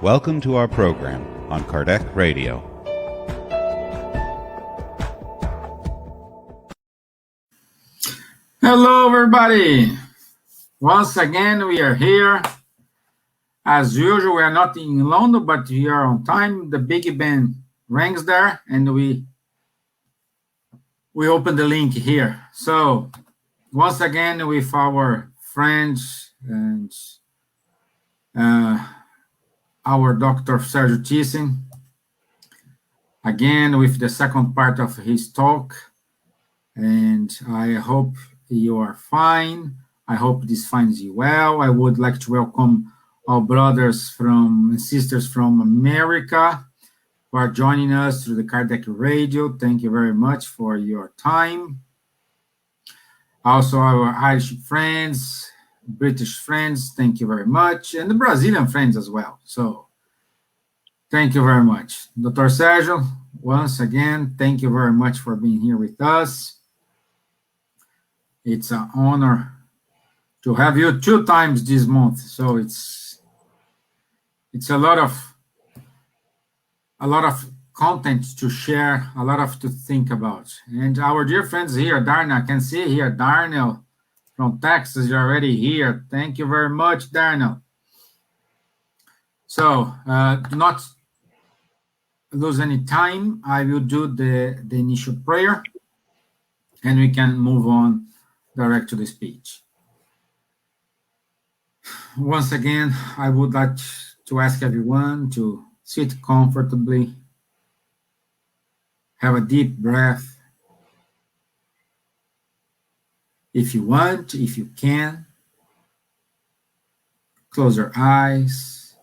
Welcome to our program on Kardec Radio. Hello, everybody. Once again, we are here. As usual, we are not in London, but we are on time. The Big Ben rings there, and we open the link here. So, once again, with our friends and our Dr. Sergio Thyssen, again with the second part of his talk, and I hope you are fine. I hope this finds you well. I would like to welcome our brothers and sisters from America who are joining us through the Kardec Radio. Thank you very much for your time. Also, our Irish friends, British friends, thank you very much, and the Brazilian friends as well. So, thank you very much. Dr. Sergio, once again, thank you very much for being here with us. It's an honor to have you 2 times this month. So it's a lot of content to share, a lot to think about. And our dear friends here, Darnell, I can see here, Darnell from Texas, you're already here. Thank you very much, Darnell. So do not lose any time. I will do the initial prayer, and we can move on direct to the speech. Once again, I would like to ask everyone to sit comfortably, have a deep breath. If you want, if you can, close your eyes,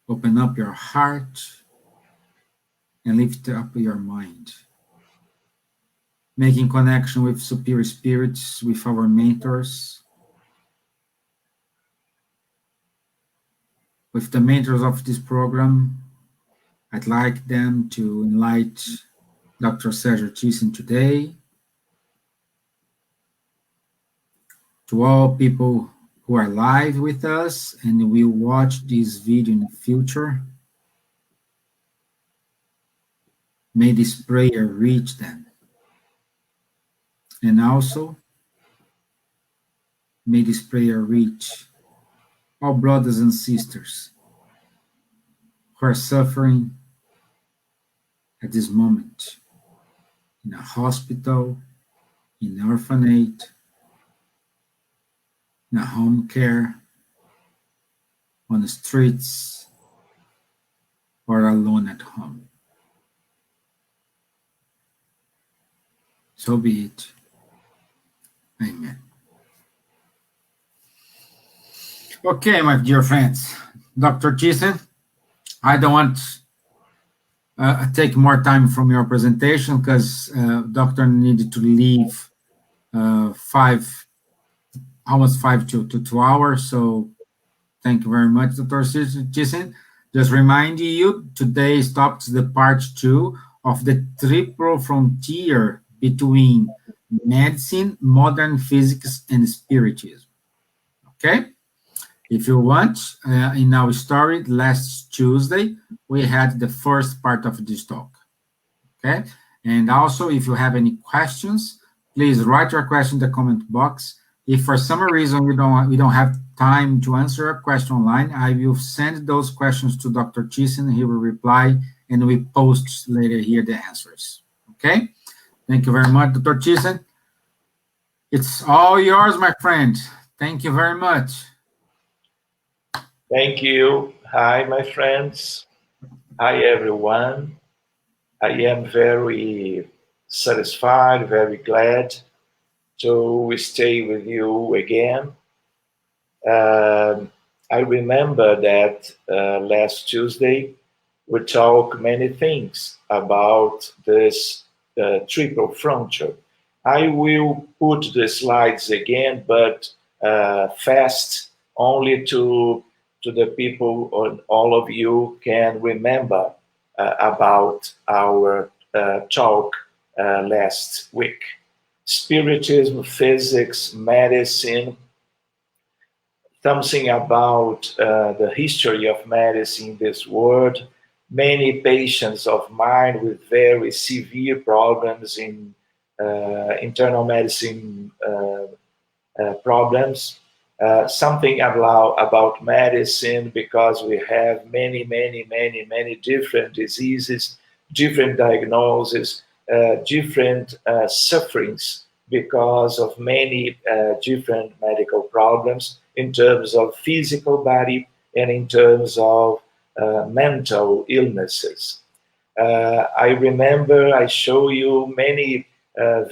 open up your heart, and lift up your mind. Making connection with superior spirits, with our mentors, with the mentors of this program. I'd like them to enlighten Dr. Sergio Thyssen today. To all people who are live with us and will watch this video in the future, may this prayer reach them. And also, may this prayer reach all brothers and sisters who are suffering at this moment in a hospital, in an orphanage, in a home care, on the streets, or alone at home. So be it. Amen. Okay, my dear friends, Dr. Thyssen, I don't want to take more time from your presentation because doctor needed to leave almost 5 to 2 hours. So thank you very much, Dr. Thyssen. Just reminding you, today stops the part 2 of the triple frontier between medicine, modern physics, and spiritism. Okay? If you want, in our story last Tuesday, we had the first part of this talk. Okay? And also, if you have any questions, please write your question in the comment box. If for some reason we don't have time to answer a question online, I will send those questions to Dr. Thyssen. He will reply, and we post later here the answers. Okay? Thank you very much, Dr. Thyssen. It's all yours, my friend. Thank you very much. Thank you. Hi, my friends. Hi, everyone. I am very satisfied, very glad to stay with you again. I remember that last Tuesday, we talked many things about this triple frontier. I will put the slides again, but fast, only to the people, or all of you can remember about our talk last week. Spiritism, physics, medicine, something about the history of medicine in this world. Many patients of mine with very severe problems in internal medicine problems. Something about medicine, because we have many different diseases, different diagnoses, different sufferings because of many different medical problems in terms of physical body and in terms of mental illnesses. I remember I show you many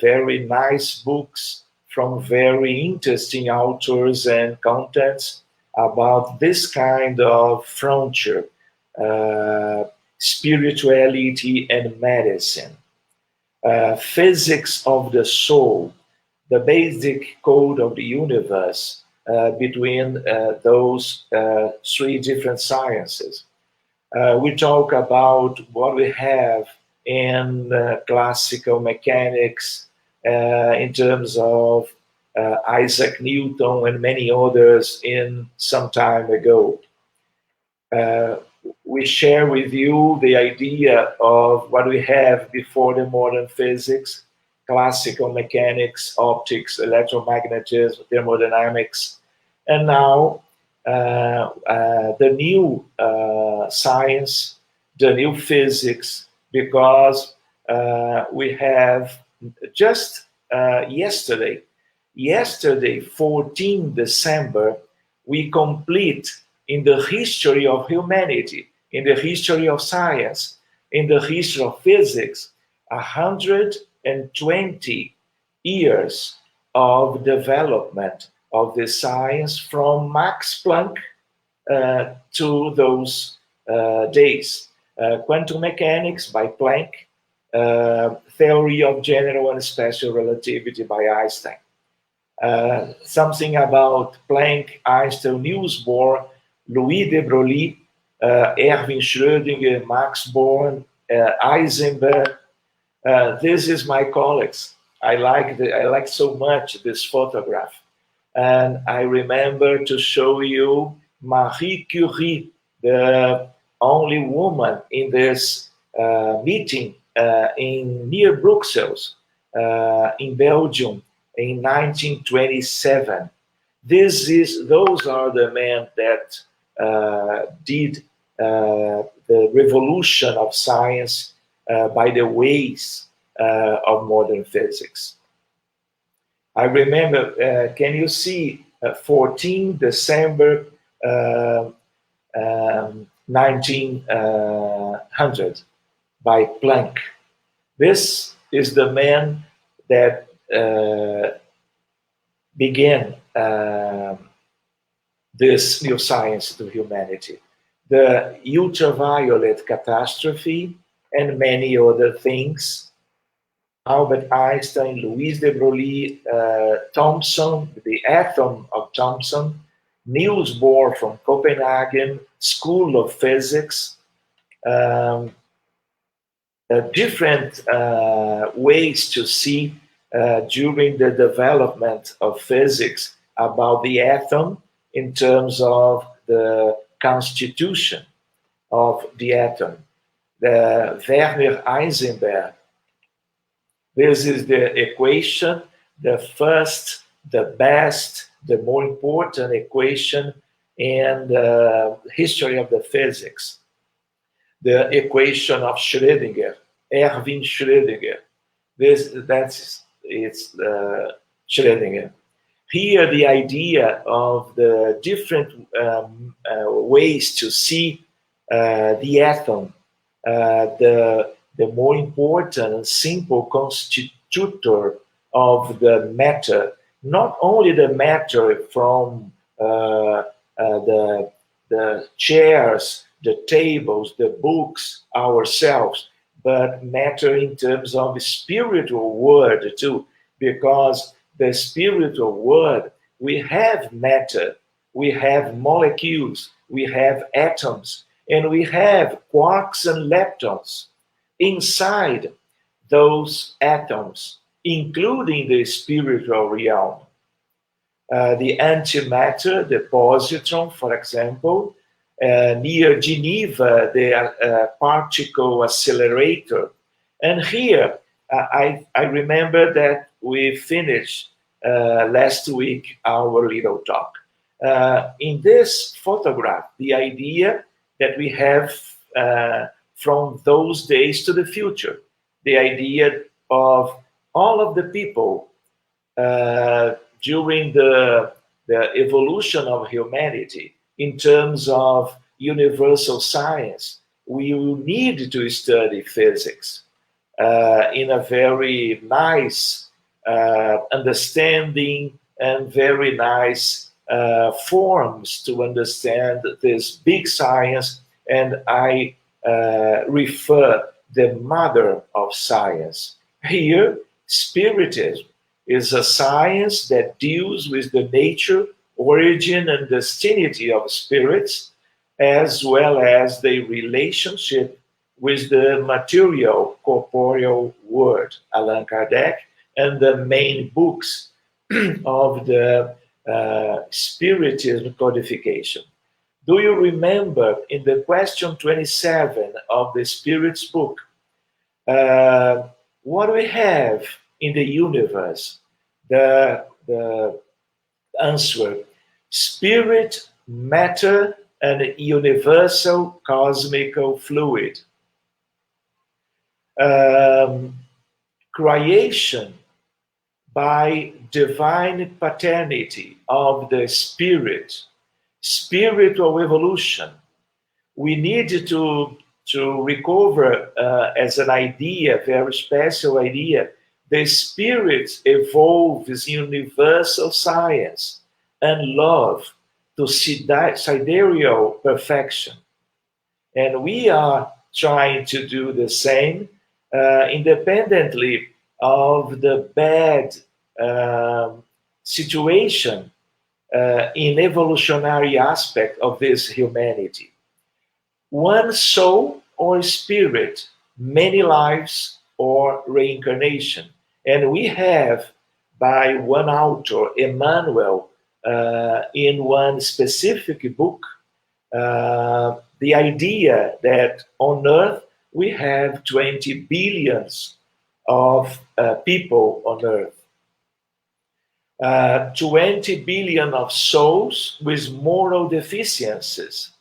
very nice books from very interesting authors and contents about this kind of frontier, spirituality and medicine, physics of the soul, the basic code of the universe between those three different sciences. We talk about what we have in classical mechanics in terms of Isaac Newton and many others in some time ago. We share with you the idea of what we have before the modern physics, classical mechanics, optics, electromagnetism, thermodynamics, and now the new science, the new physics, because we have just yesterday, 14 December, we complete in the history of humanity, in the history of science, in the history of physics, 120 years of development of the science from Max Planck to those days. Quantum mechanics by Planck, theory of general and special relativity by Einstein. Something about Planck, Einstein, Niels Bohr, Louis de Broglie, Erwin Schrödinger, Max Born, Heisenberg. This is my colleagues. I like so much this photograph. And I remember to show you Marie Curie, the only woman in this meeting near Brussels, in Belgium, in 1927. Those are the men that did the revolution of science by the ways of modern physics. I remember, can you see 14 December 1900 by Planck. This is the man that began this new science to humanity. The ultraviolet catastrophe and many other things. Albert Einstein, Louis de Broglie, Thomson, the atom of Thomson, Niels Bohr from Copenhagen, School of Physics, different ways to see during the development of physics about the atom in terms of the constitution of the atom. The Werner Heisenberg. This is the equation, the first, the best, the more important equation in the history of the physics. The equation of Schrödinger, Erwin Schrödinger. That's Schrödinger. Here, the idea of the different ways to see the atom, the more important and simple constitutor of the matter, not only the matter from the chairs, the tables, the books, ourselves, but matter in terms of the spiritual world too, because the spiritual world, we have matter, we have molecules, we have atoms, and we have quarks and leptons inside those atoms, including the spiritual realm. the antimatter, the positron, for example, near Geneva, the particle accelerator. And here, I remember that we finished last week our little talk. In this photograph, the idea that we have from those days to the future, the idea of all of the people during the evolution of humanity in terms of universal science, we will need to study physics in a very nice understanding and very nice forms to understand this big science. And I refer the mother of science. Here, Spiritism is a science that deals with the nature, origin, and destiny of spirits, as well as the relationship with the material, corporeal world. Allan Kardec and the main books of the Spiritism codification. Do you remember in the question 27 of the Spirit's book, what we have in the universe? The answer: spirit, matter, and universal cosmical fluid. Creation by divine paternity of the spirit, spiritual evolution. We need to recover as an idea, very special idea, the spirit evolves universal science and love to sidereal perfection. And we are trying to do the same independently of the bad situation in evolutionary aspect of this humanity. One soul or spirit, many lives or reincarnation. And we have, by one author, Emmanuel, in one specific book, the idea that on Earth we have 20 billions of people on Earth. 20 billion of souls with moral deficiencies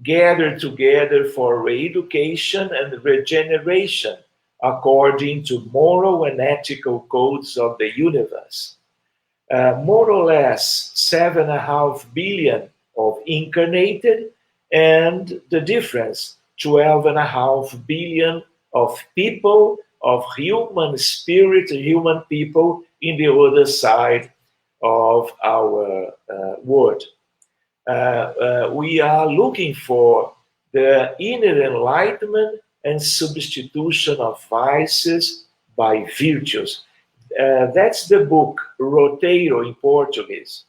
gathered together for re-education and regeneration according to moral and ethical codes of the universe. More or less 7.5 billion of incarnated, and the difference 12.5 billion of people, of human spirit, human people in the other side of our world. We are looking for the inner enlightenment and substitution of vices by virtues. That's the book, Roteiro in Portuguese,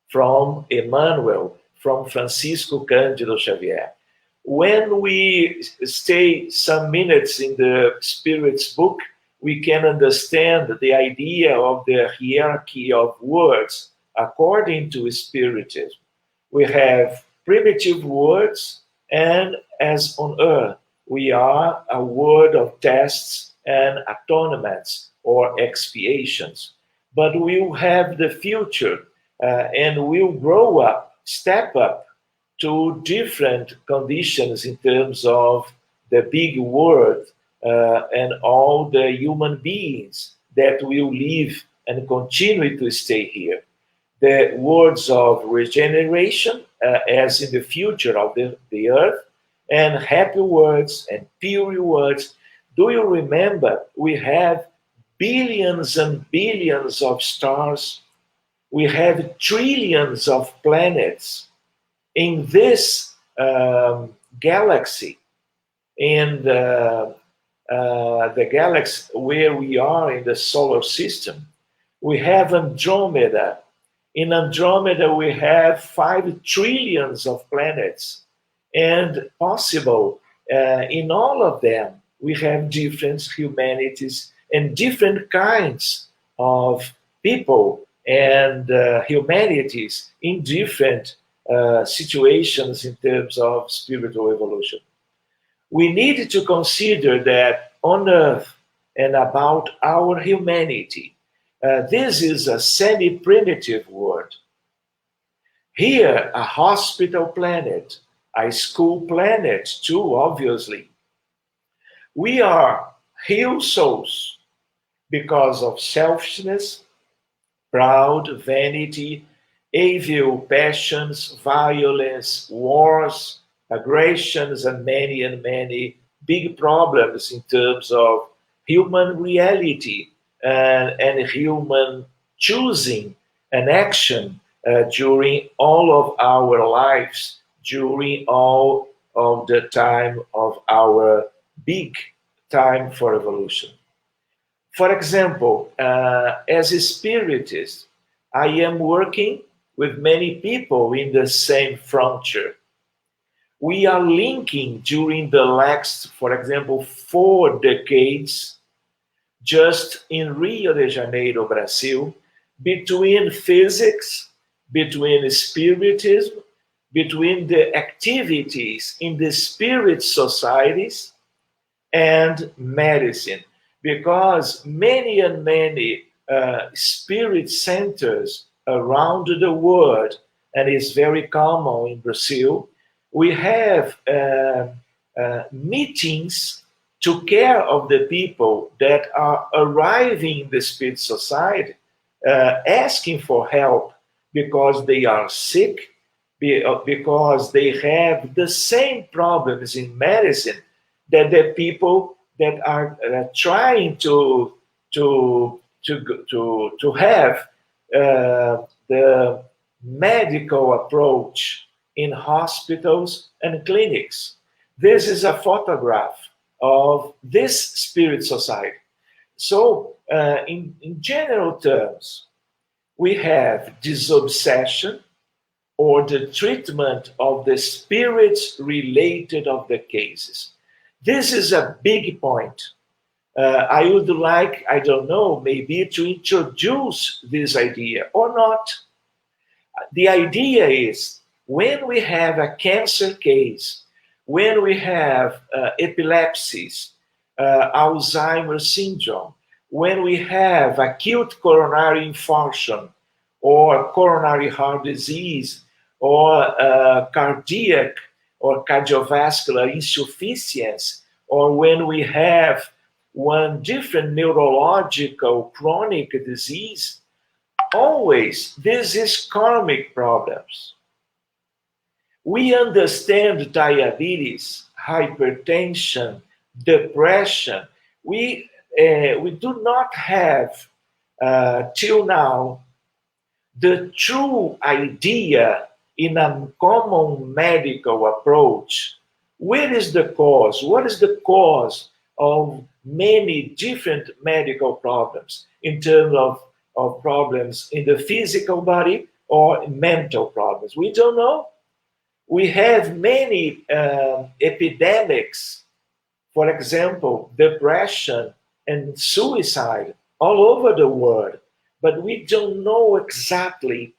from Emmanuel, from Francisco Cândido Xavier. When we stay some minutes in the Spirit's book, we can understand the idea of the hierarchy of words according to Spiritism. We have primitive words, and as on earth, we are a world of tests and atonements or expiations. But we'll have the future and we'll grow up, step up to different conditions in terms of the big world and all the human beings that will live and continue to stay here. The words of regeneration, as in the future of the earth, and happy words and pure words. Do you remember we have billions and billions of stars? We have trillions of planets in this galaxy, in the galaxy where we are in the solar system. We have Andromeda. In Andromeda, we have 5 trillions of planets. And possible, in all of them, we have different humanities and different kinds of people and humanities in different situations in terms of spiritual evolution. We need to consider that on earth and about our humanity, this is a semi-primitive world. Here, a hospital planet, a school planet too, obviously. We are hill souls because of selfishness, proud, vanity, evil passions, violence, wars, aggressions, and many big problems in terms of human reality and human choosing an action during all of our lives, during all of the time of our big time for evolution. For example, as a spiritist, I am working with many people in the same frontier. We are linking during the last, for example, 4 decades, just in Rio de Janeiro, Brazil, between physics, between spiritism, between the activities in the spirit societies and medicine, because many and many spirit centers around the world, and it's very common in Brazil, we have meetings to care of the people that are arriving in the spirit society, asking for help because they are sick, because they have the same problems in medicine that the people that are trying to have the medical approach in hospitals and clinics. This is a photograph of this spirit society. So, in general terms, we have this obsession or the treatment of the spirits related of the cases. This is a big point. I would like, I don't know, maybe to introduce this idea or not. The idea is when we have a cancer case, when we have epilepsies, Alzheimer's syndrome, when we have acute coronary infarction or coronary heart disease or cardiac or cardiovascular insufficiency, or when we have one different neurological chronic disease, always this is karmic problems. We understand diabetes, hypertension, depression. We do not have till now the true idea in a common medical approach. Where is the cause? What is the cause of many different medical problems in terms of problems in the physical body or mental problems? We don't know. We have many epidemics, for example, depression and suicide all over the world, but we don't know exactly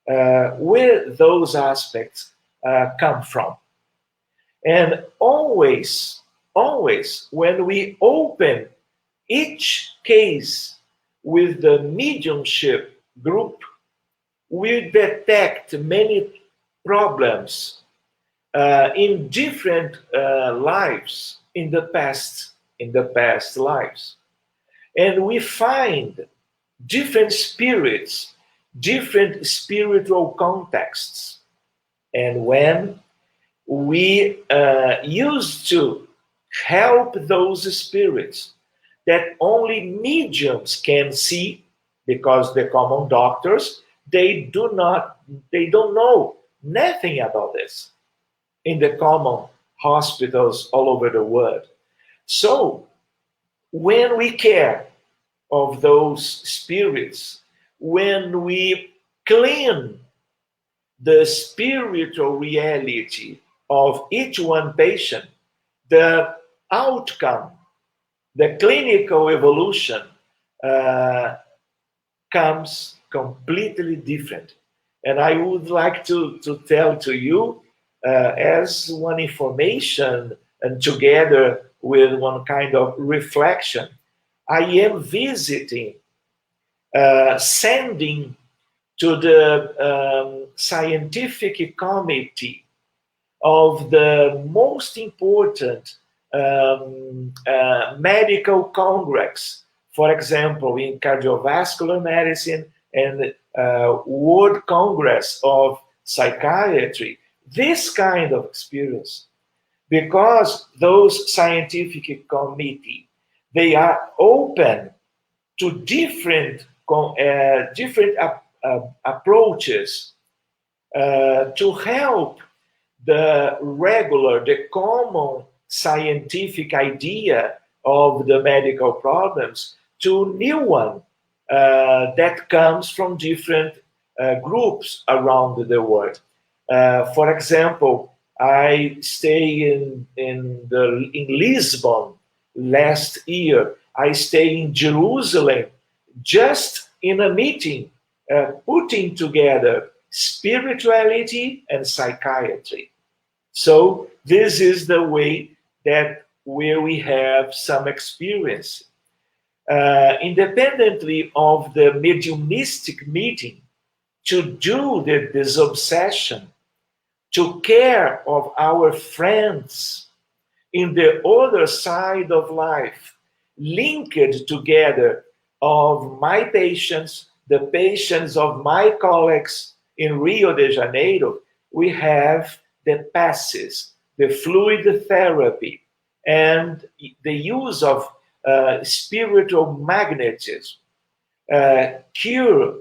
where those aspects come from. And always, when we open each case with the mediumship group, we detect many problems in different lives in the past lives. And we find different spirits, different spiritual contexts. And when we used to help those spirits that only mediums can see, because the common doctors, they don't know nothing about this in the common hospitals all over the world. So when we care of those spirits, when we clean the spiritual reality of each one patient, the outcome, the clinical evolution comes completely different. And I would like to tell to you, as one information and together with one kind of reflection, I am visiting, sending to the scientific committee of the most important medical congress, for example, in cardiovascular medicine and World Congress of Psychiatry, this kind of experience, because those scientific committee, they are open to different approaches to help the common scientific idea of the medical problems to new one that comes from different groups around the world. For example, I stay in Lisbon last year. I stay in Jerusalem just in a meeting putting together spirituality and psychiatry. So this is the way that where we have some experience. Independently of the mediumistic meeting, to do this obsession, to care of our friends in the other side of life, linked together of my patients, the patients of my colleagues in Rio de Janeiro, we have the passes, the fluid therapy, and the use of spiritual magnetism, cure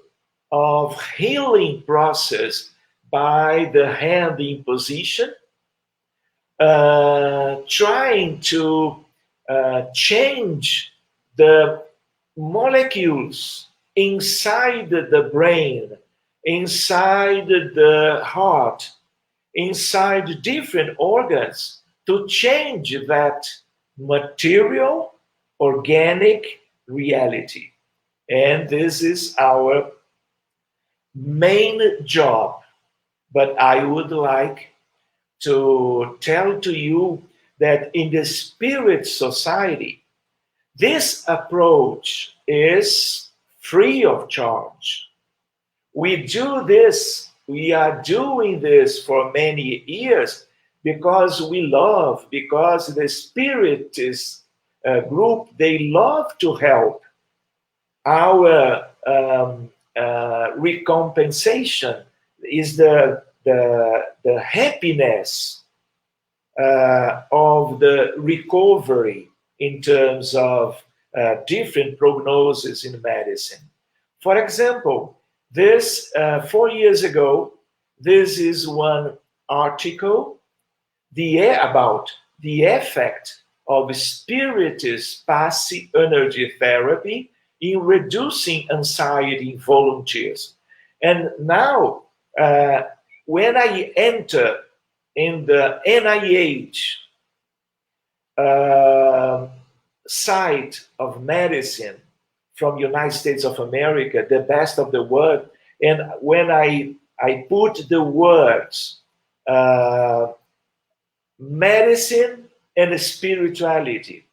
of healing process by the hand imposition, trying to change the molecules inside the brain, inside the heart, inside different organs, to change that material, organic reality. And this is our main job. But I would like to tell to you that in the Spirit Society, this approach is free of charge. We are doing this for many years because we love, because the Spiritist group, they love to help. Our recompensation is the happiness of the recovery in terms of different prognosis in medicine. For example, this 4 years ago, this is one article about the effect of Spiritist passive energy therapy in reducing anxiety in volunteers. And now, when I enter in the NIH site of medicine from United States of America, the best of the world, and when I put the words medicine and spirituality,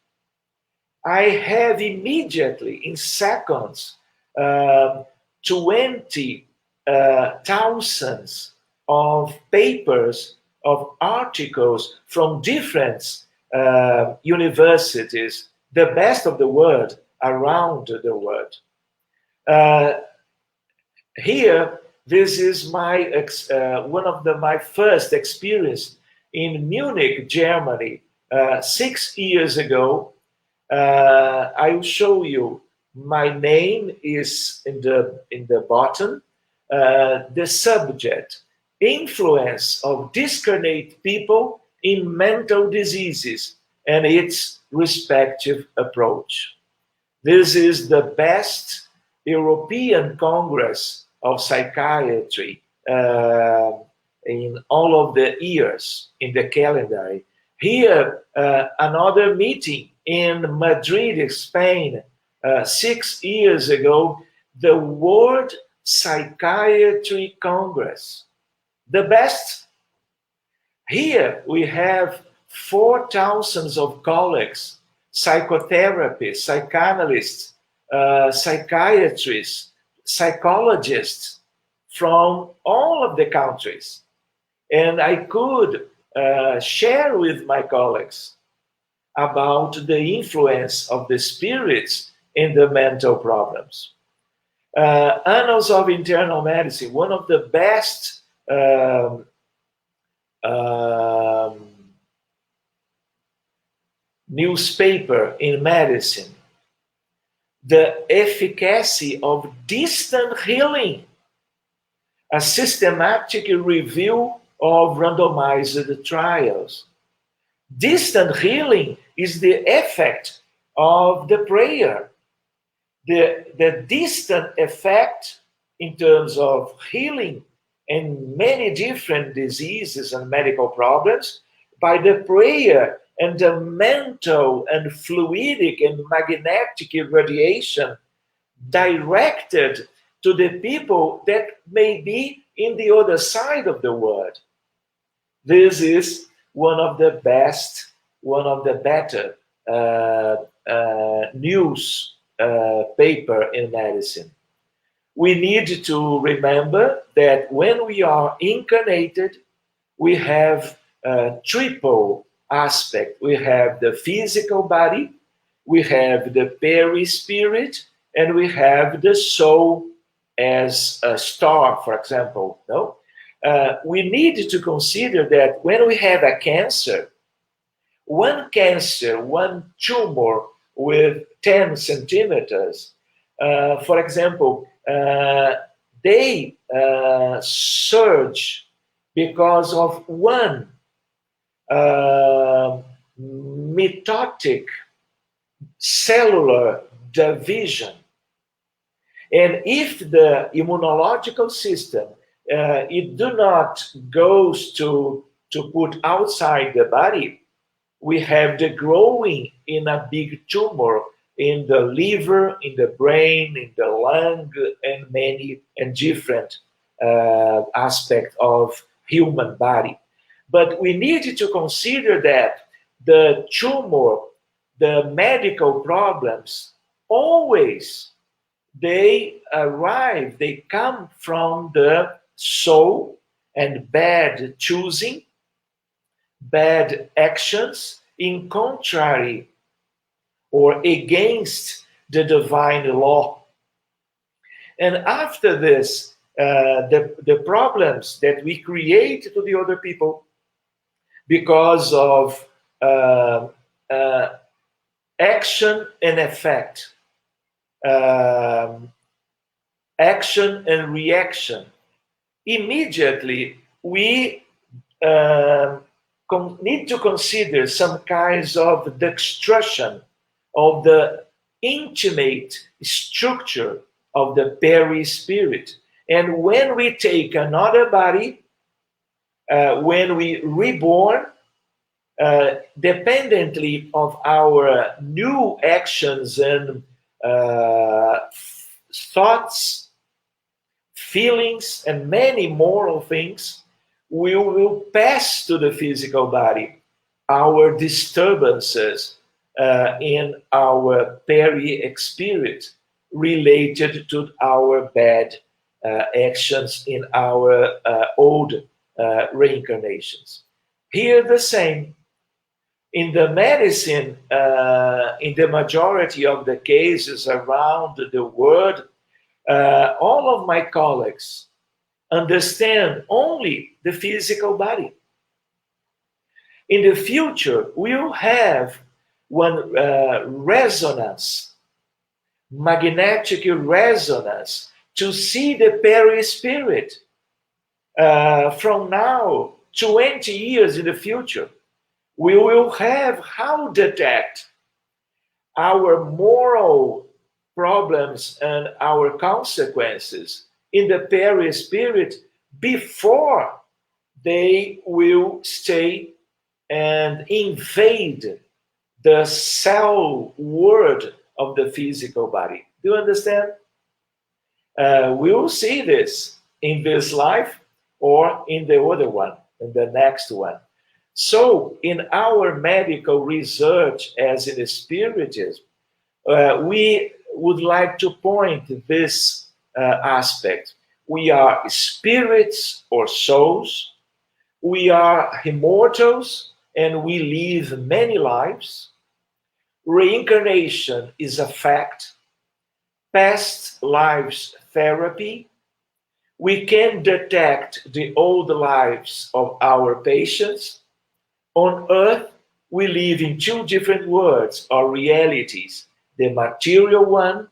I have immediately, in seconds, 20,000 of papers, of articles from different universities, the best of the world, around the world. Here, this is my one of my first experience in Munich, Germany, 6 years ago. I will show you. My name is in the bottom. The subject: influence of discarnate people in mental diseases and its respective approach. This is the best European Congress of Psychiatry in all of the years in the calendar. Here, another meeting in Madrid, Spain, 6 years ago, the World Psychiatry Congress, the best. Here we have 4,000 of colleagues, psychotherapists, psychanalysts, psychiatrists, psychologists from all of the countries. And I could share with my colleagues about the influence of the spirits in the mental problems. Annals of Internal Medicine, one of the best newspaper in medicine, the efficacy of distant healing, a systematic review of randomized trials. Distant healing is the effect of the prayer. The distant effect in terms of healing and many different diseases and medical problems by the prayer and the mental and fluidic and magnetic radiation directed to the people that may be in the other side of the world. This is one of the best, one of the better news paper in medicine. We need to remember that when we are incarnated, we have a triple aspect. We have the physical body, we have the perispirit, and we have the soul as a star, for example. No? We need to consider that when we have a cancer, one tumor with 10 centimeters, for example, they surge because of one mitotic cellular division. And if the immunological system it do not goes to put outside the body, we have the growing in a big tumor in the liver, in the brain, in the lung, and many and different aspects of human body. But we need to consider that the tumor, the medical problems, always they come from the soul and bad choosing, bad actions in contrary or against the divine law. And after this, the problems that we create to the other people because of action and effect, action and reaction, immediately we need to consider some kinds of destruction of the intimate structure of the perispirit. And when we take another body, when we reborn, dependently of our new actions and thoughts, feelings, and many moral things, we will pass to the physical body our disturbances in our peri-spirit related to our bad actions in our old reincarnations. Here the same. In the medicine, in the majority of the cases around the world, all of my colleagues understand only the physical body. In the future, we'll have one resonance, magnetic resonance, to see the perispirit from now, 20 years in the future. We will have how detect our moral problems and our consequences in the perispirit before they will stay and invade the cell world of the physical body. Do you understand? We will see this in this life or in the other one, in the next one. So, in our medical research, as in the Spiritism, we would like to point this aspect. We are spirits or souls. We are immortals, and we live many lives. Reincarnation is a fact. Past lives therapy. We can detect the old lives of our patients. On earth, we live in two different worlds or realities, the material one,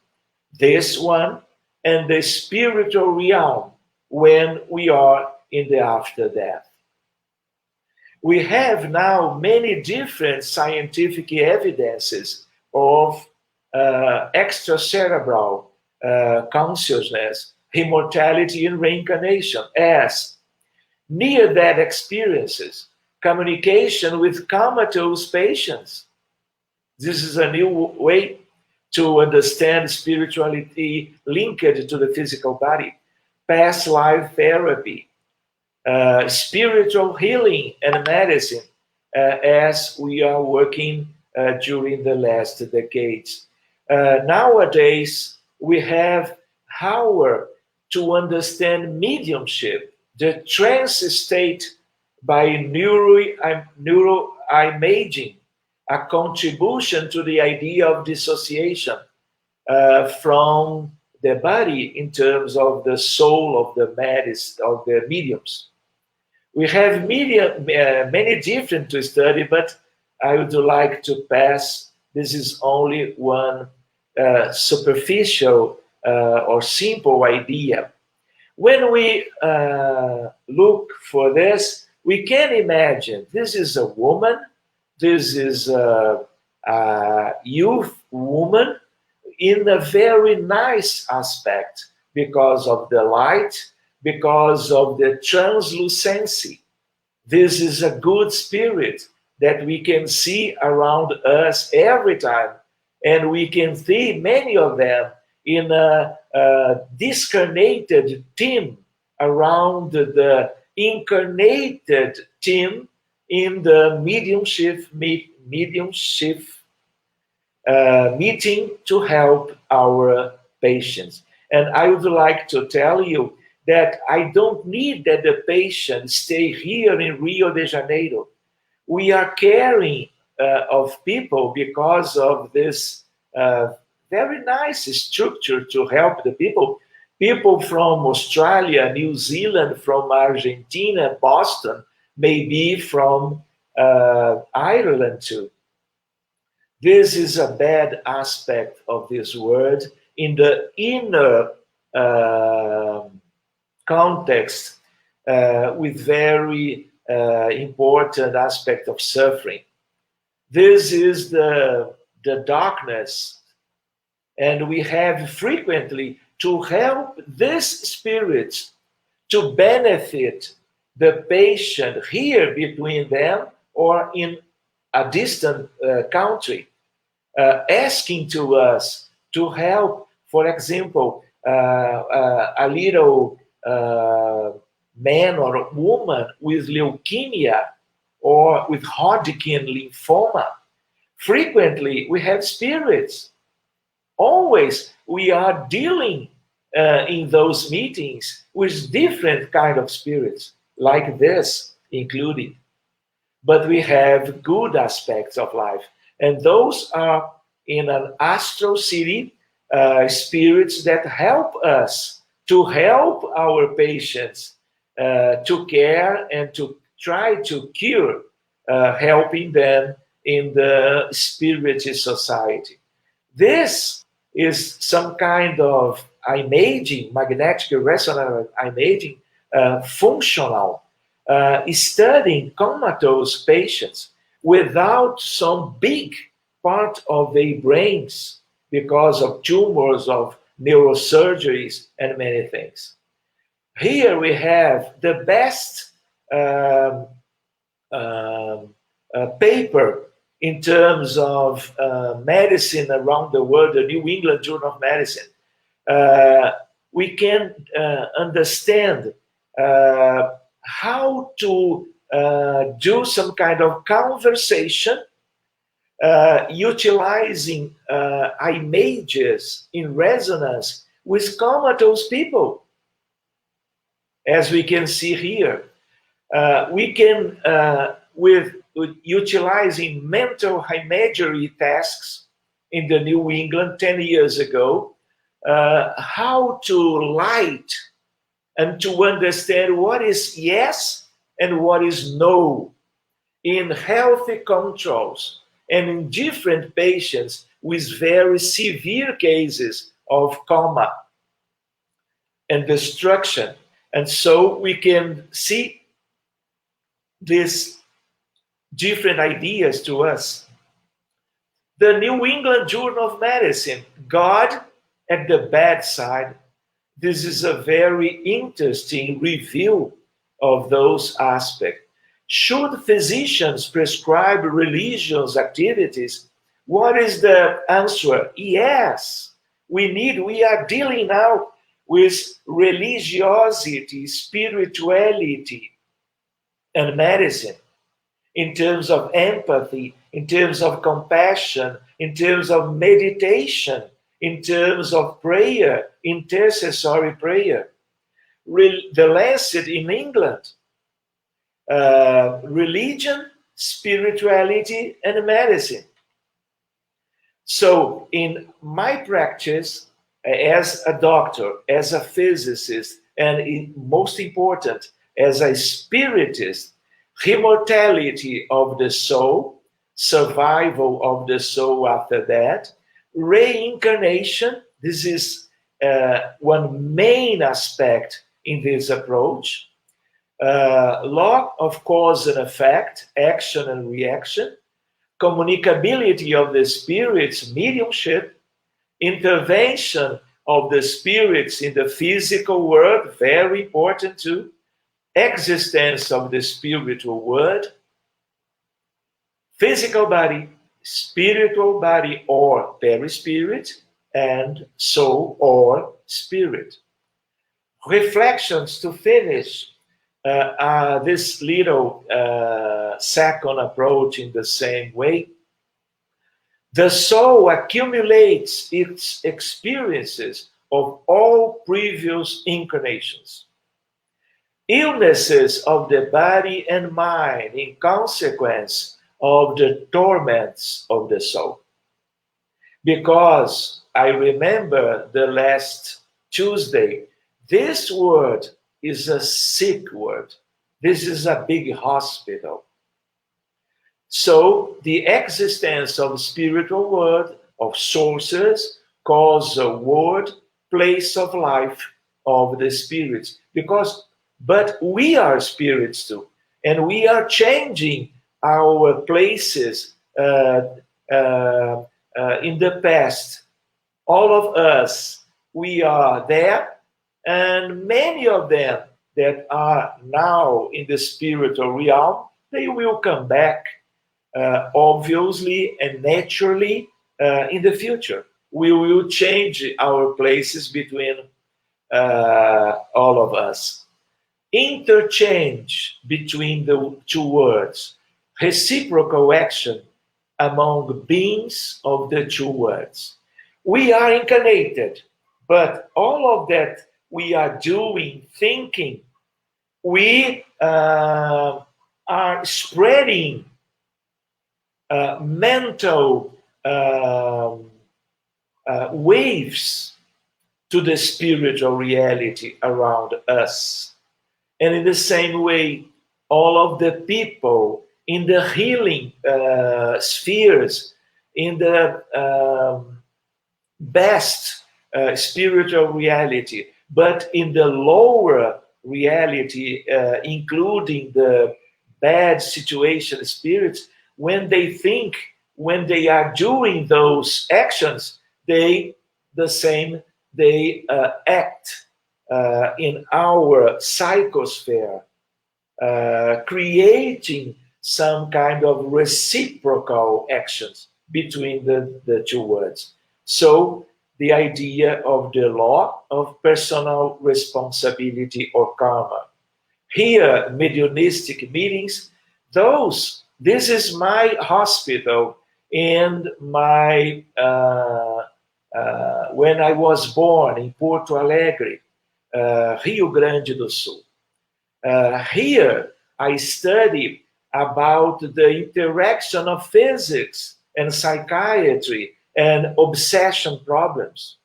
this one, and the spiritual realm when we are in the after death. We have now many different scientific evidences of extracerebral consciousness, immortality, and reincarnation as near-death experiences, communication with comatose patients. This is a new way to understand spirituality linked to the physical body. Past life therapy, spiritual healing and medicine, as we are working during the last decades. Nowadays, we have power to understand mediumship, the trance state by neuroimaging, a contribution to the idea of dissociation from the body in terms of the soul of the mediums. We have many different to study, but I would like to pass. This is only one superficial or simple idea. When we look for this, we can imagine this is a woman, this is a youth woman in a very nice aspect because of the light, because of the translucency. This is a good spirit that we can see around us every time, and we can see many of them in a discarnated team around the incarnated team in the mediumship meeting to help our patients. And I would like to tell you that I don't need that the patient stay here in Rio de Janeiro. We are caring of people because of this very nice structure to help the people. People from Australia, New Zealand, from Argentina, Boston, maybe from Ireland too. This is a bad aspect of this word in the inner context with very important aspect of suffering. This is the darkness, and we have frequently to help this spirit to benefit the patient here between them or in a distant country, asking to us to help, for example, a little man or woman with leukemia or with Hodgkin lymphoma. Frequently, we have spirits. Always, we are dealing in those meetings with different kind of spirits, like this included. But we have good aspects of life, and those are in an astral city spirits that help us to help our patients to care and to try to cure, helping them in the Spiritist society. This is some kind of imaging, magnetic resonance imaging, functional, studying comatose patients without some big part of their brains because of tumors, of neurosurgeries, and many things. Here we have the best paper in terms of medicine around the world, the New England Journal of Medicine. we can understand how to do some kind of conversation utilizing images in resonance with comatose people. As we can see here, we can, with utilizing mental imagery tasks in the New England 10 years ago, how to light and to understand what is yes and what is no in healthy controls and in different patients with very severe cases of coma and destruction. And so we can see these different ideas to us. The New England Journal of Medicine, God at the Bedside. This is a very interesting review of those aspects. Should physicians prescribe religious activities? What is the answer? Yes, we are dealing now with religiosity, spirituality, and medicine in terms of empathy, in terms of compassion, in terms of meditation, in terms of prayer, intercessory prayer. The Lancet in England, religion, spirituality, and medicine. So in my practice, as a doctor, as a physicist, and most important, as a spiritist, immortality of the soul, survival of the soul after that, reincarnation, this is one main aspect in this approach, law of cause and effect, action and reaction, communicability of the spirits, mediumship, intervention of the spirits in the physical world, very important too, existence of the spiritual world, physical body, spiritual body or perispirit, and soul or spirit. Reflections to finish this little second approach in the same way. The soul accumulates its experiences of all previous incarnations. Illnesses of the body and mind in consequence of the torments of the soul. Because I remember the last Tuesday, this word is a sick word. This is a big hospital. So the existence of spiritual world, of sources, cause a word, place of life of the spirits. But we are spirits too, and we are changing our places in the past. All of us, we are there, and many of them that are now in the spiritual realm, they will come back obviously and naturally in the future. We will change our places between all of us. Interchange between the two words, reciprocal action among beings of the two words. We are incarnated, but all of that we are doing, thinking, we are spreading mental waves to the spiritual reality around us. And in the same way, all of the people in the healing spheres, in the best spiritual reality, but in the lower reality, including the bad situation spirits, when they think, when they are doing those actions, they act in our psychosphere, creating some kind of reciprocal actions between the two words. So the idea of the law of personal responsibility or karma. Here, mediumistic meetings, this is my hospital and my, when I was born in Porto Alegre, Rio Grande do Sul. Here, I study about the interaction of physics and psychiatry and obsession problems.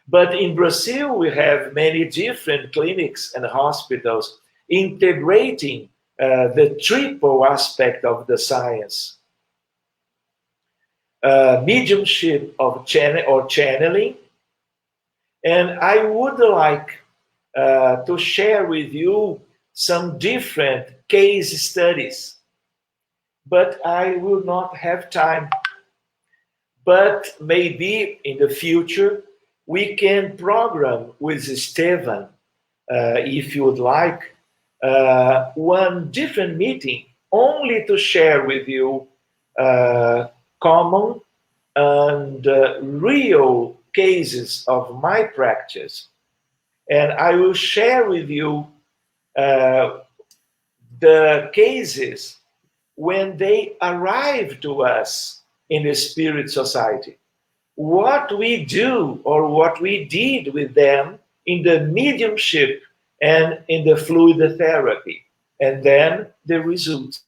But in Brazil, we have many different clinics and hospitals integrating the triple aspect of the science. Mediumship of channeling. And I would like to share with you some different case studies, but I will not have time. But maybe in the future, we can program with Esteban, if you would like, one different meeting only to share with you common and real cases of my practice. And I will share with you the cases when they arrive to us in the spirit society. What we do or what we did with them in the mediumship and in the fluid therapy, and then the results.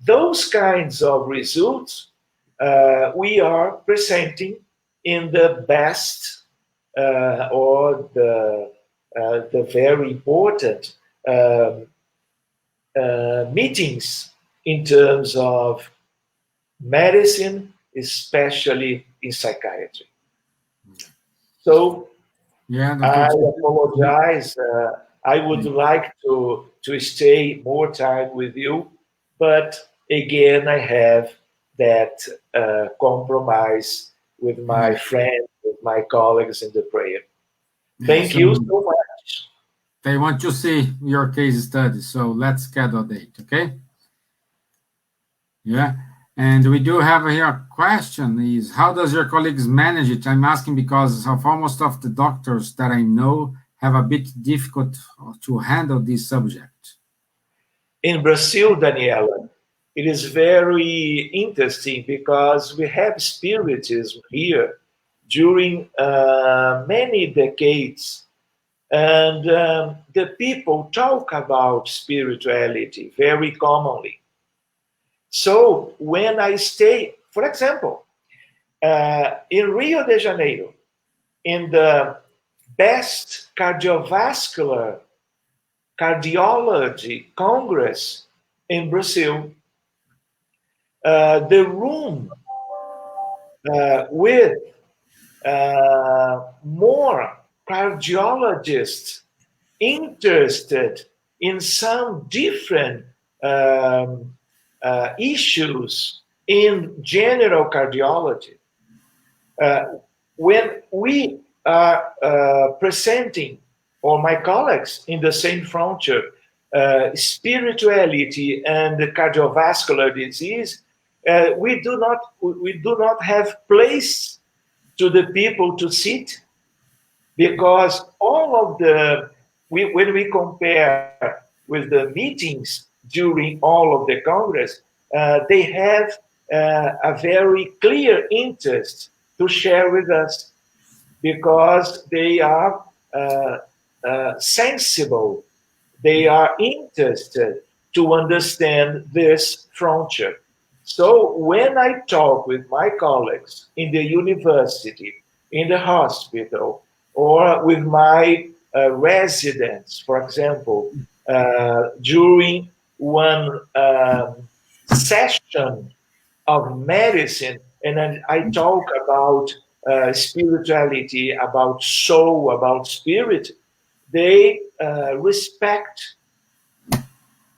Those kinds of results we are presenting in the best or the very important meetings in terms of medicine, especially in psychiatry. So I apologize. I would like to stay more time with you, but again, I have that compromise with my friends, with my colleagues in the prayer. Thank you so much. They want to see your case study, so let's schedule a date, okay? Yeah. And we do have here a question is, how does your colleagues manage it? I'm asking because of almost of the doctors that I know have a bit difficult to handle this subject. In Brazil, Daniela, it is very interesting because we have Spiritism here during many decades. And the people talk about spirituality very commonly. So when I stay, for example, in Rio de Janeiro, in the best cardiovascular cardiology congress in Brazil, the room with more cardiologists interested in some different issues in general cardiology. When we are presenting, or my colleagues in the same frontier, spirituality and the cardiovascular disease, we do not have place to the people to sit, because all of when we compare with the meetings during all of the Congress, they have a very clear interest to share with us, because they are sensible, they are interested to understand this frontier. So when I talk with my colleagues in the university, in the hospital, or with my residents, for example, during one session of medicine, and I talk about spirituality, about soul, about spirit, they respect.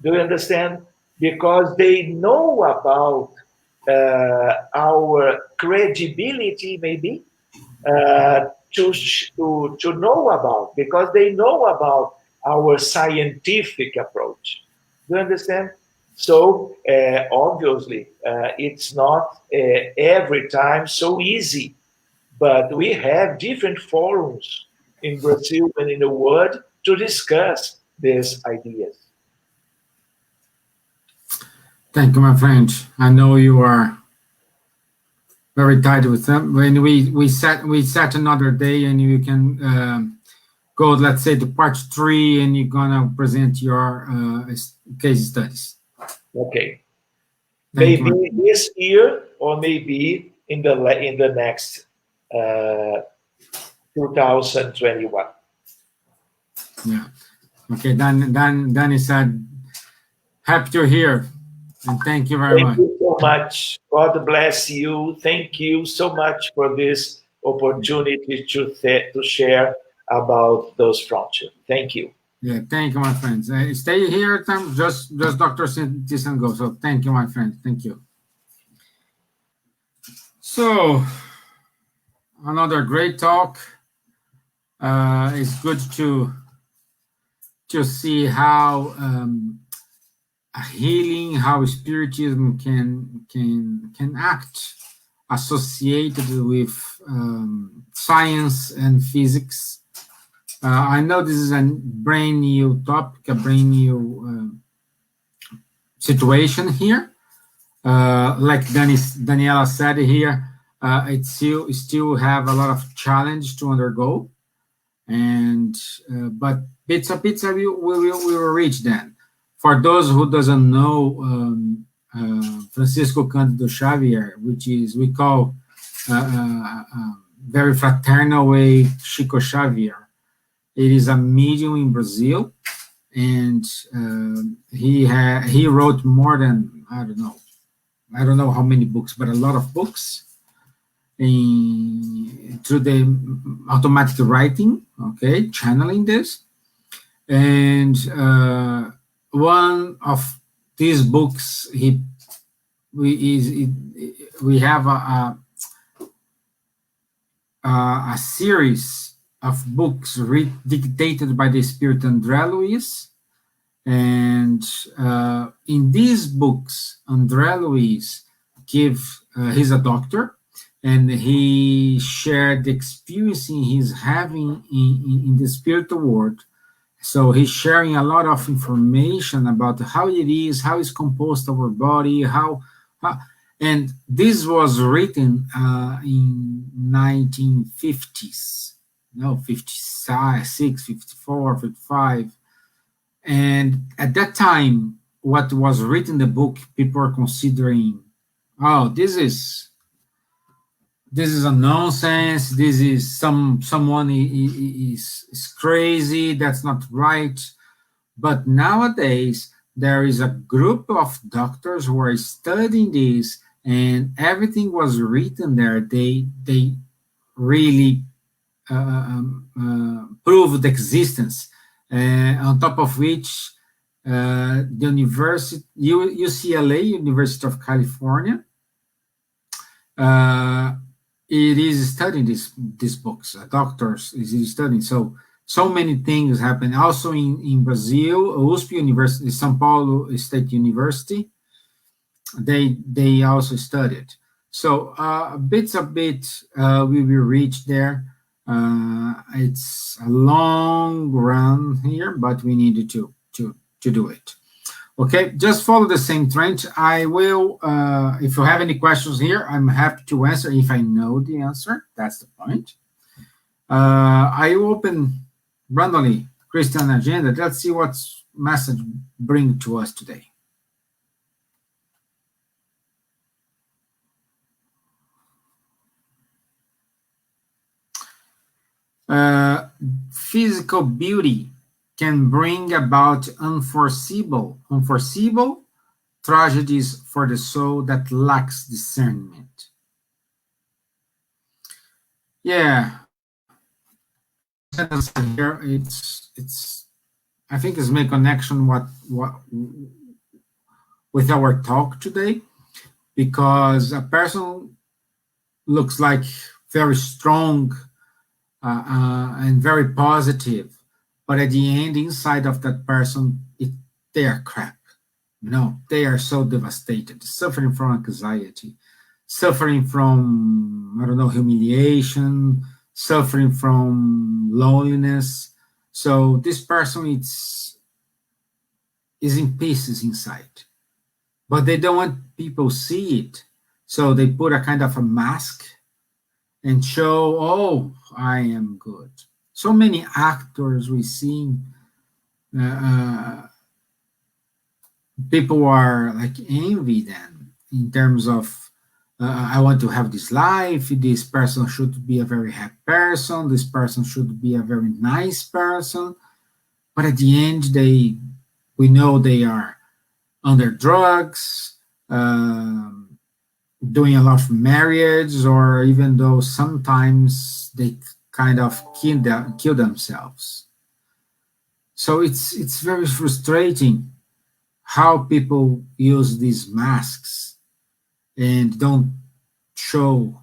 Do you understand? Because they know about our credibility, maybe, to know about, because they know about our scientific approach. Do you understand? So obviously, it's not every time so easy but we have different forums in Brazil and in the world to discuss these ideas. Thank you, my friend. I know you are very tight with them. When we set another day, and you can go, let's say, to part 3, and you're gonna present your case studies. Okay. Thank Maybe you. this year, or maybe in the next 2021. Yeah. Okay. Danny said, happy to hear, and thank you very Thank much. you so much. God bless you. Thank you so much for this opportunity to share about those frontiers. Thank you. Yeah, thank you, my friends. Stay here, just Dr. Citizen go. So thank you, my friend. Thank you. So another great talk. It's good to see how healing, how spiritism can act associated with science and physics. I know this is a brand new topic, a brand new situation here. Like Daniela said here, it still have a lot of challenge to undergo, and but bits we will reach then. For those who doesn't know Francisco Cândido Xavier, which is we call very fraternal way Chico Xavier. It is a medium in Brazil, and he wrote more than I don't know how many books, but a lot of books through the automatic writing, okay, channeling this. And one of these books, we have a series of books dictated by the spirit André Luiz. And in these books, André Luiz he's a doctor, and he shared the experience he's having in the spiritual world. So he's sharing a lot of information about how it is, how it's composed our body, and this was written in 1950s, 56, 54, 55. And at that time, what was written in the book, people were considering, oh, this is a nonsense. This is someone is crazy. That's not right. But nowadays, there is a group of doctors who are studying this, and everything was written there. They really proved existence. On top of which, the UCLA, University of California, it is studying these books. Doctors is studying. So many things happen. Also in Brazil, USP University, São Paulo State University, they also studied. So bit we will reach there. It's a long run here, but we needed to do it. Okay, just follow the same trend. I will, if you have any questions here, I'm happy to answer if I know the answer. That's the point. I will open randomly Christian agenda. Let's see what message bring to us today. Physical beauty can bring about unforeseeable tragedies for the soul that lacks discernment. Yeah, here it's I think it's make connection what with our talk today, because a person looks like very strong and very positive, but at the end, inside of that person, they are crap. They are so devastated, suffering from anxiety, suffering from I don't know, humiliation, suffering from loneliness. So this person is in pieces inside, but they don't want people see it. So they put a kind of a mask and show, oh, I am good. So many actors we see, people are like envy them in terms of, I want to have this life. This person should be a very happy person. This person should be a very nice person. But at the end, we know they are under drugs, doing a lot of marriage, or even though sometimes they kind of kill themselves. So it's very frustrating how people use these masks and don't show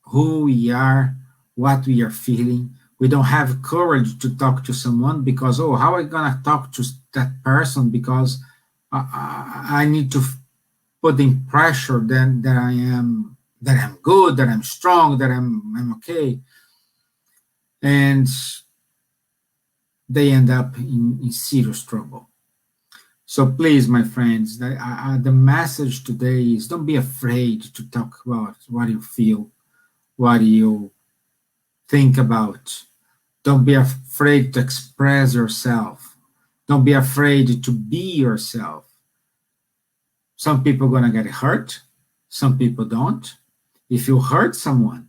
who we are, what we are feeling. We don't have courage to talk to someone because, oh, how am I going to talk to that person? Because I need to put in pressure that I'm good, that I'm strong, that I'm okay. And they end up in serious trouble. So please, my friends, the message today is don't be afraid to talk about what you feel, what you think about. Don't be afraid to express yourself. Don't be afraid to be yourself. Some people are going to get hurt. Some people don't. If you hurt someone,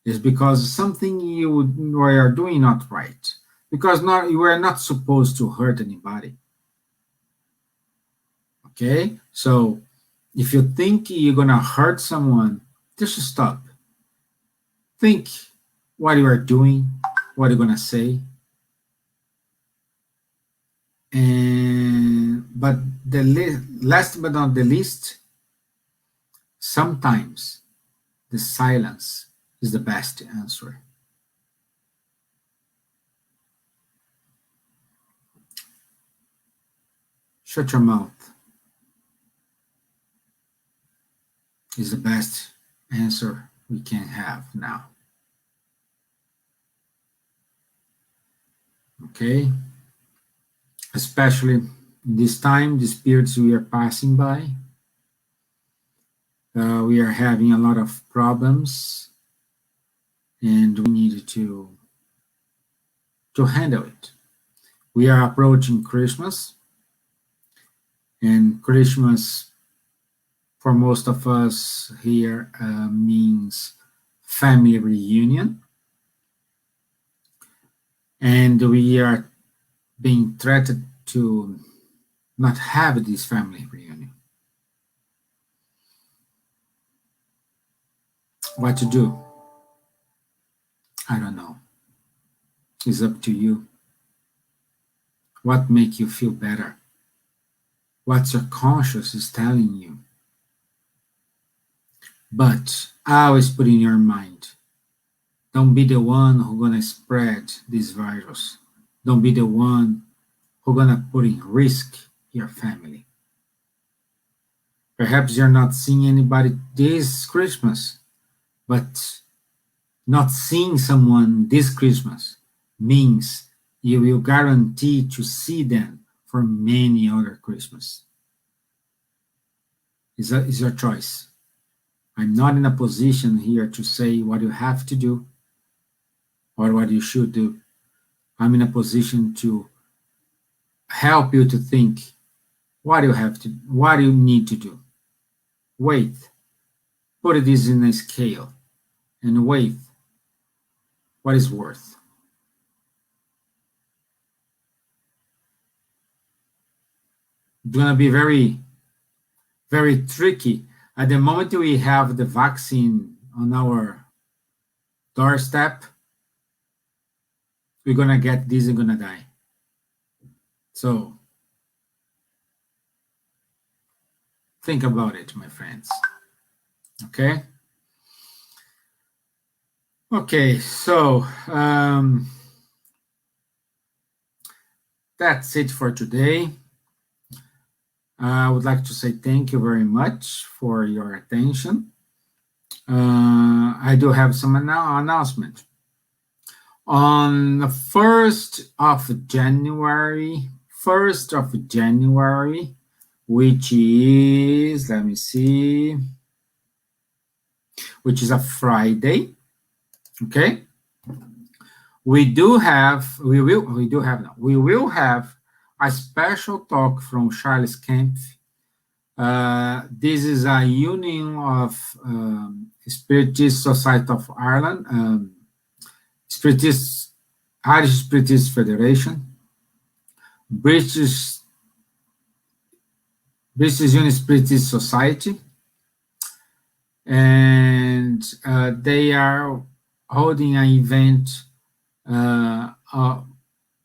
it's because something you are doing not right. Because you are not supposed to hurt anybody. Okay? So if you think you're going to hurt someone, just stop. Think what you are doing, what you're going to say. But last but not the least, sometimes the silence is the best answer. Shut your mouth is the best answer we can have now. Okay? Especially in this time, the spirits we are passing by, we are having a lot of problems, and we need to handle it. We are approaching Christmas, and Christmas for most of us here means family reunion, and we are being threatened to not have this family reunion. What to do? I don't know. It's up to you. What makes you feel better? What your conscience is telling you? But always put in your mind, don't be the one who's going to spread this virus. Don't be the one who's going to put in risk your family. Perhaps you're not seeing anybody this Christmas, but not seeing someone this Christmas means you will guarantee to see them for many other Christmas. It's your choice. I'm not in a position here to say what you have to do or what you should do. I'm in a position to help you to think what you need to do. Wait. Put this in a scale and wait. What is worth? It's going to be very, very tricky. At the moment we have the vaccine on our doorstep, we're going to get this and going to die. So think about it, my friends. Okay? Okay, so that's it for today. I would like to say thank you very much for your attention. I do have some announcement. On the 1st of January, which is, let me see, which is a Friday, okay? We will have a special talk from Charles Kemp. This is a union of Spiritist Society of Ireland, Irish Spiritist Federation, British Union Spiritist Society, and they are holding an event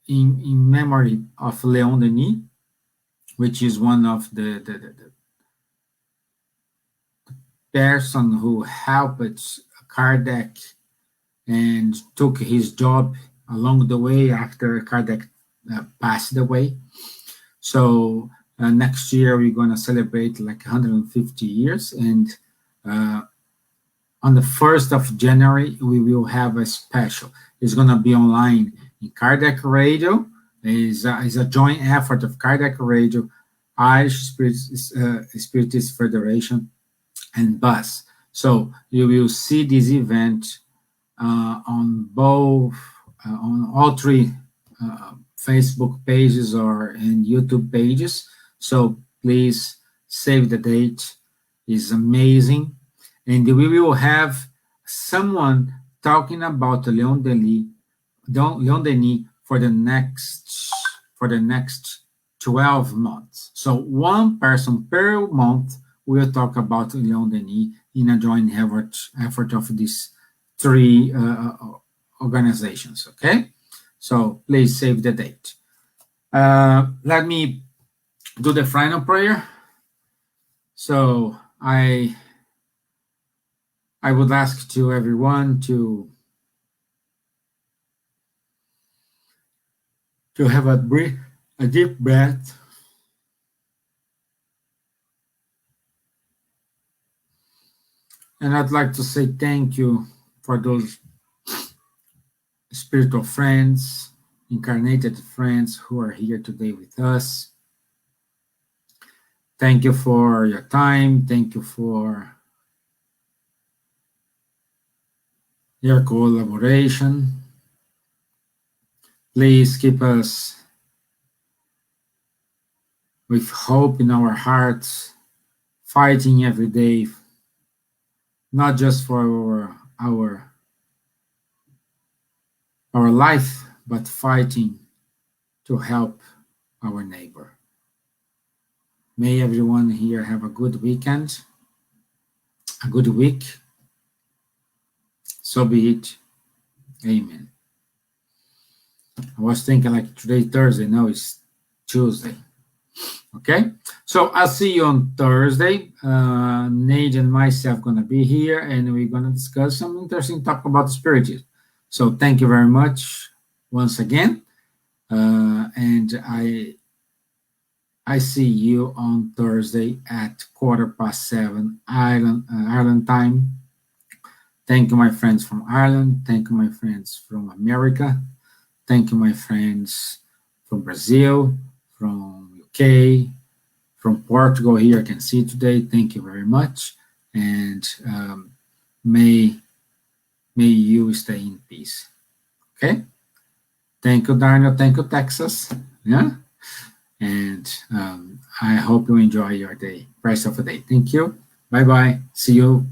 in memory of Leon Denis, which is one of the person who helped Kardec and took his job along the way after Kardec passed away. So next year we're going to celebrate like 150 years, and on the 1st of January we will have a special. It's going to be online in Kardec Radio. It's a joint effort of Kardec Radio, Irish Spiritist Federation, and BUS. So you will see this event on all three Facebook pages or in YouTube pages. So please save the date. It's amazing. And we will have someone talking about Leon Denis for the next 12 months. So one person per month will talk about Leon Denis in a joint effort of these three organizations, okay? So please save the date. Let me do the final prayer. So I would ask to everyone to have a deep breath. And I'd like to say thank you for those spiritual friends, incarnated friends who are here today with us. Thank you for your time. Thank you for your collaboration. Please keep us with hope in our hearts, fighting every day, not just for our life, but fighting to help our neighbor. May everyone here have a good weekend, a good week. So be it. Amen. I was thinking like today Thursday, now it's Tuesday. Okay, so I'll see you on Thursday. Nate and myself gonna be here, and we're gonna discuss some interesting talk about Spiritism. So thank you very much once again, and I see you on Thursday at 7:15 Ireland time. Thank you, my friends from Ireland. Thank you, my friends from America. Thank you, my friends from Brazil, from UK, from Portugal here I can see today. Thank you very much. And may you stay in peace. Okay? Thank you, Daniel. Thank you, Texas. Yeah? And I hope you enjoy your day, rest of the day. Thank you. Bye-bye. See you